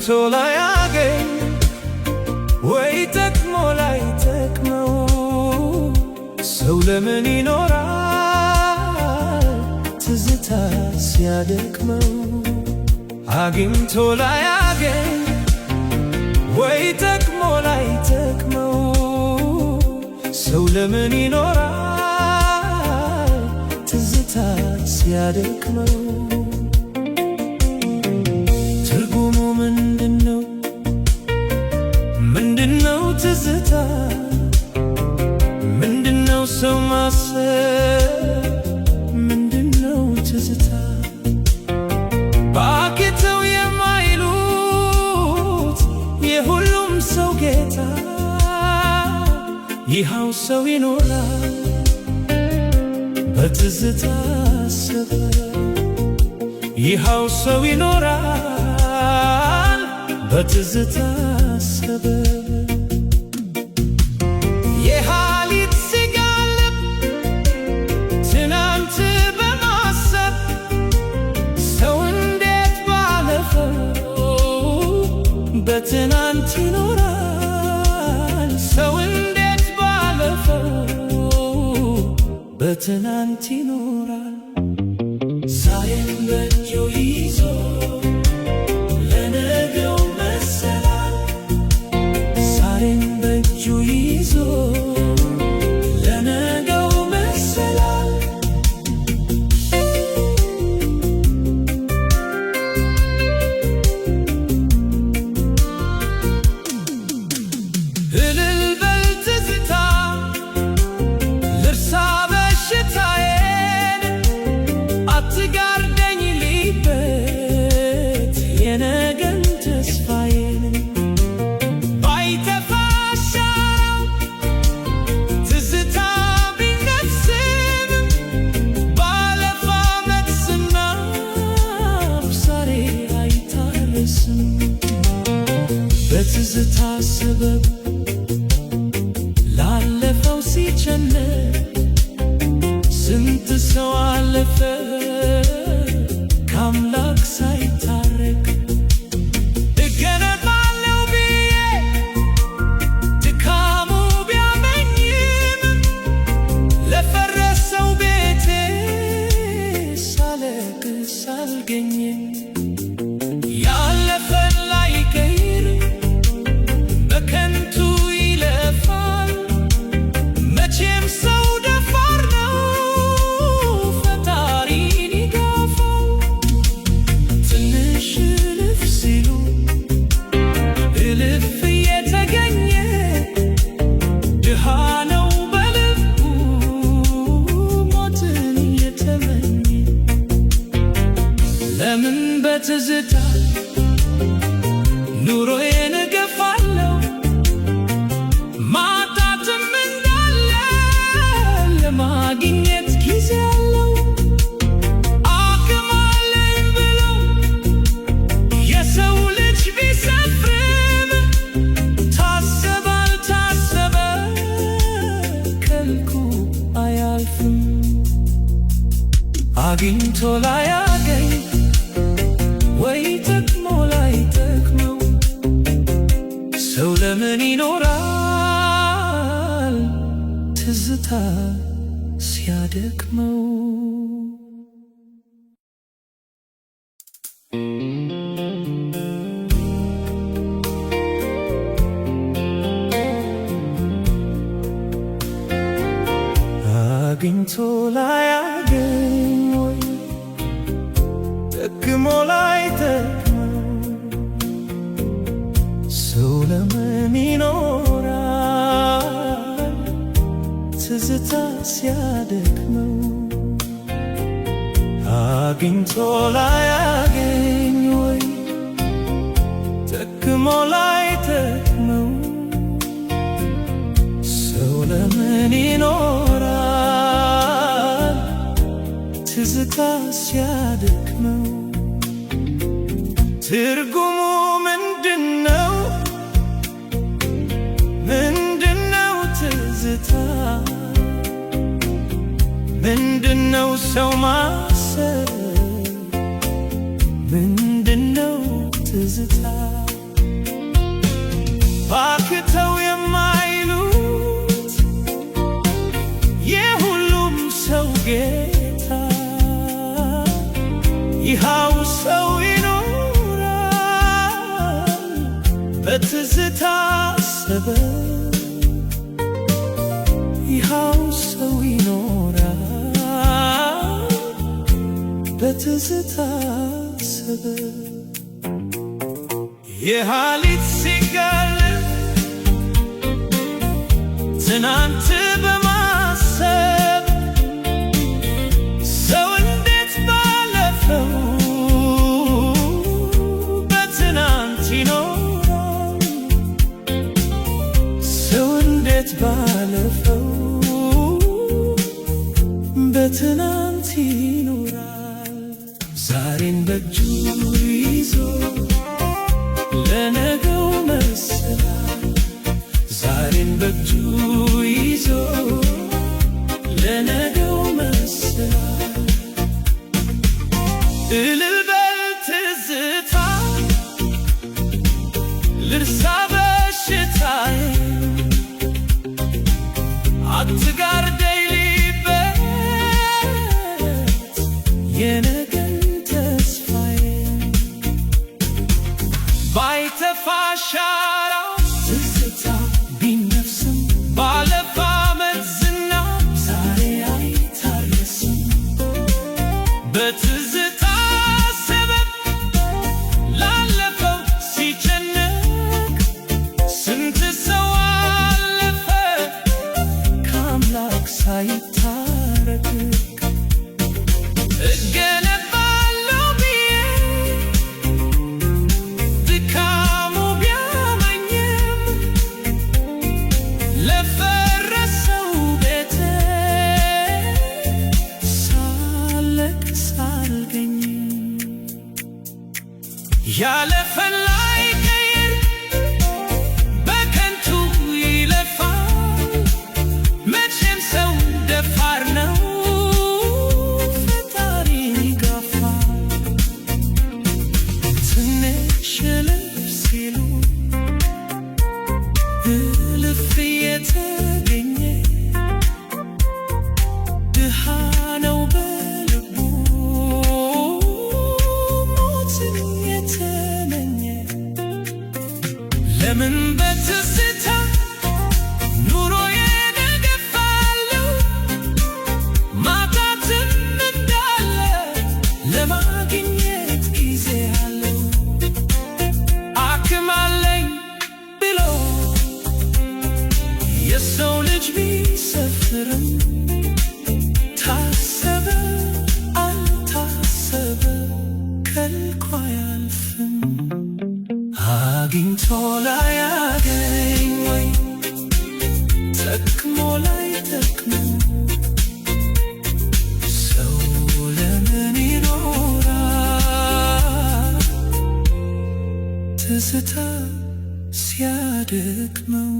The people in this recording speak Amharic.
አግኝቶ ላያገኝ ወይ ጠቅሞ ላይጠቅመው ሰው ለምን ይኖራል ትዝታ ሲያደክመው? አግኝቶ ላያገኝ ወይ ጠቅሞ ላይጠቅመው ሰው ለምን ይኖራል ትዝታ ሲያደክመው? ትርጉሙ ምንድነው? ምንድነው ትዝታ? ምንድነው ሰው ማሰብ? ምንድነው ትዝታ? ባክተው የማይሉት የሁሉም ሰው ጌታ ይኸው ሰው ይኖራል በትዝታ ሰበብ። ይኸው ሰው ይኖራል በትዝታ ሰበብ። የሐሊት ሲጋልብ ትናንት በማሰብ ሰው እንዴት ባለፈው በትናንት ይኖራል? ሰው እንዴት ባለፈው በትናንት ይኖራል? ዛሬም በእጁ ይዞ ለነገው መሰላል። ዛሬም በእጁ ይዞ ለነገው መሰላል። እልል በል ትዝታ ልርሳ በሽታዬን አትጋርደኝ ልቤት የነገን ተስፋዬን። ባይጠፋ ሻራው ትዝታ ቢነፍስም ባለፈ ዓመት ስናፍ ዛሬ አይታረስም። በትዝታ ሰበብ ላለፈው ሲጨነቅ ስንት ሰው አለፈ ከአምላክ ሳይታረቅ። እገነባለው ብዬ ድካሙ ቢያመኝም ለፈረሰው ቤቴ ሳለቅስ አልገኝም። ያለፈን ላይቀይር በከንቱ ይለፋል መቼም ሰው ደፋር ነው ፈጣሪን ይጋፋል። ትንሽ እልፍ ሲሉ እልፍ እየተገኘ ድሃ ነው በልቡ ሞትን እየተመኘ። ለምን በትዝታ ኑሮዬን እገፋለሁ? ማጣትም እንዳለ ለማግኘት ጊዜ አለው። አቅም አለኝ ብለው የሰው ልጅ ቢሰፍርም ታሰበ አልታሰበ ከልኩ አያልፍም። አግኝቶ ላያገኝ ወይ ጠቅሞ ላይጠቅመው ሰው ለምን ይኖራል ትዝታ ሲያደክመው? አግኝቶ ላያገኝ ወይ ጠቅሞ ላይጠቅመው ሰው ለምን ይኖራል ትዝታ ሲያደክመው? አግኝቶ ላያገኝ ወይ ጠቅሞ ላይጠቅመው ሰው ለምን ይኖራል ትዝታ ሲያደክመው? ትርጉሙ ምንድነው? ምንድነው ትዝታ? ምንድነው ሰው ማሰብ? ምንድነው ትዝታ? ባክተው የማይሉት የሁሉም ሰው ጌታ ይኸው ሰው ይኖራል በትዝታ ሰበብ ይኸው ሰው ይኖራል በትዝታ ሰበብ የኋሊት ሲጋልብ ትናንት በማሰብ ሰው እንዴት ባለፈው በትናንት ይኖራል ሰው እንዴት ባለፈው በትናንት ይኖራል ዛሬን በእጁ ይዞ ለነገው መሰላል ዛሬን በእጁ ይዞ ለነገው መሰላል እልል በል ትዝታ ልርሳ በሽታዬን አትጋርደኝ ልቤት የነገን ተስፋዬን ባይተፋ ሻራው ትዝታ ቢነፍስም ባለፈ ዓመት ዝናብ ዛሬ አይታረስም በትዝታ ሰበብ ላለፈው ሲጨነቅ ስንት ሰው አለፈ ከአምላክ ሳይታረቅ እገነባለሁ ብዬ ድካሙ ቢያመኝም ለፈረሰው ቤቴ ሳለቅስ አልገኝም ያለፈን ላይቀይር በከንቱ ይለፋል መቼም ሰው ደፋር ነው ፈጣሪ ይጋፋል ትንሽ እልፍ ሲሉ እልፍ የተገኘ ድሃ ነው በልቡ ሞትን የተመኘ ለምን በትዝታ ኑሮዬን እገፋለሁ ማጣትም እንዳለ ለማግኘት ጊዜ አለው አክም አለኝ ብሎ የሰው ልጅ ቢሰፍርም ታሰበ አልታሰበ ከልኩ አያልፍም አግኝቶ ላያገኝ ወይ ጠቅሞ ላይጠቅመው ሰው ለምን ይኖራል ትዝታ ሲያደክመው